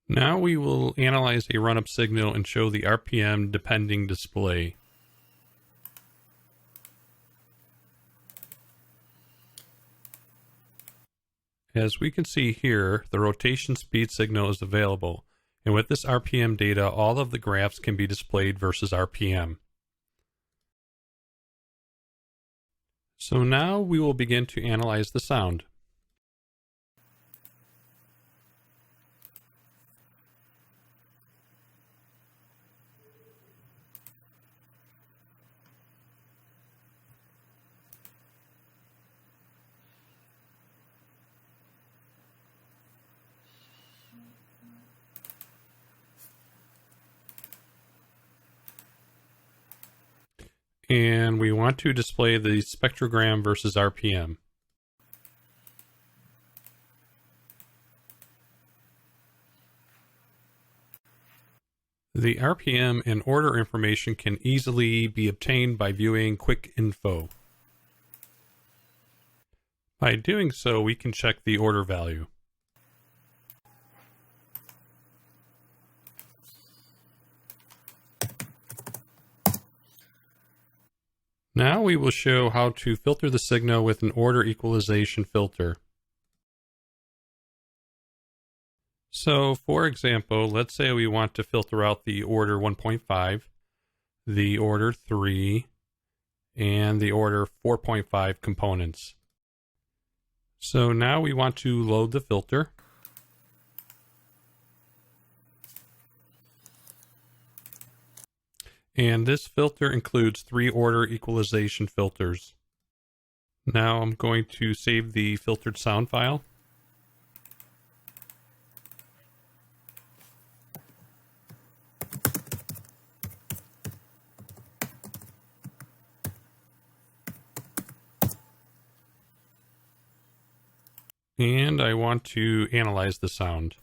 Now we will analyze a run-up signal and show the RPM depending display. As we can see here, the rotation speed signal is available, and with this RPM data, all of the graphs can be displayed versus RPM. So now we will begin to analyze the sound. And we want to display the spectrogram versus RPM. The RPM and order information can easily be obtained by viewing Quick Info. By doing so, we can check the order value. Now we will show how to filter the signal with an order equalization filter. So, for example, let's say we want to filter out the order 1.5, the order 3, and the order 4.5 components. So now we want to load the filter. And this filter includes 3 order equalization filters. Now I'm going to save the filtered sound file. And I want to analyze the sound.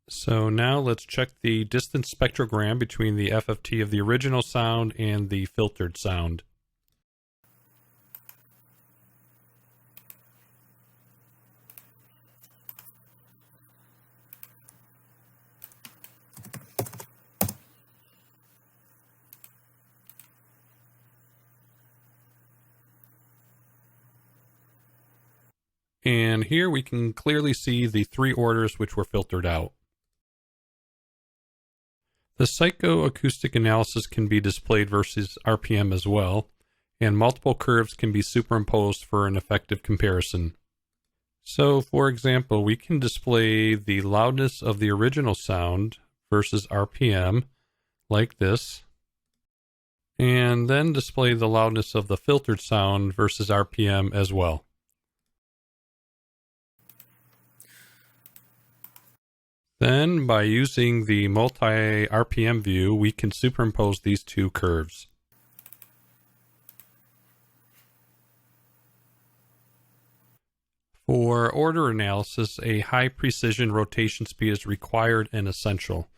So now let's check the distance spectrogram between the FFT of the original sound and the filtered sound. And here we can clearly see the 3 orders which were filtered out. The psychoacoustic analysis can be displayed versus RPM as well, and multiple curves can be superimposed for an effective comparison. So, for example, we can display the loudness of the original sound versus RPM, like this, and then display the loudness of the filtered sound versus RPM as well. Then, by using the multi-RPM view, we can superimpose these 2 curves. For order analysis, a high precision rotation speed is required and essential.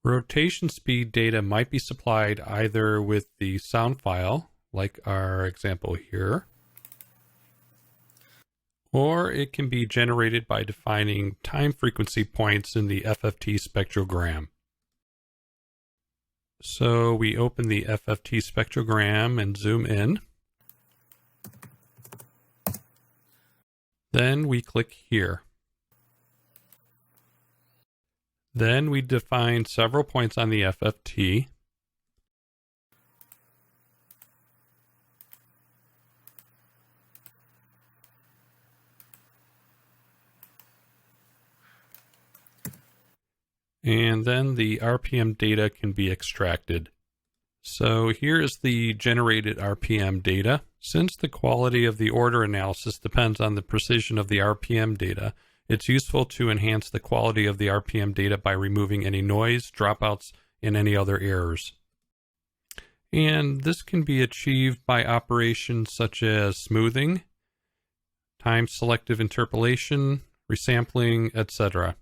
Rotation speed data might be supplied either with the sound file, like our example here, or it can be generated by defining time frequency points in the FFT spectrogram. So we open the FFT spectrogram and zoom in. Then we click here. Then we define several points on the FFT. And then the RPM data can be extracted. So here is the generated RPM data. Since the quality of the order analysis depends on the precision of the RPM data, it's useful to enhance the quality of the RPM data by removing any noise, dropouts, and any other errors. And this can be achieved by operations such as smoothing, time selective interpolation, resampling, etc.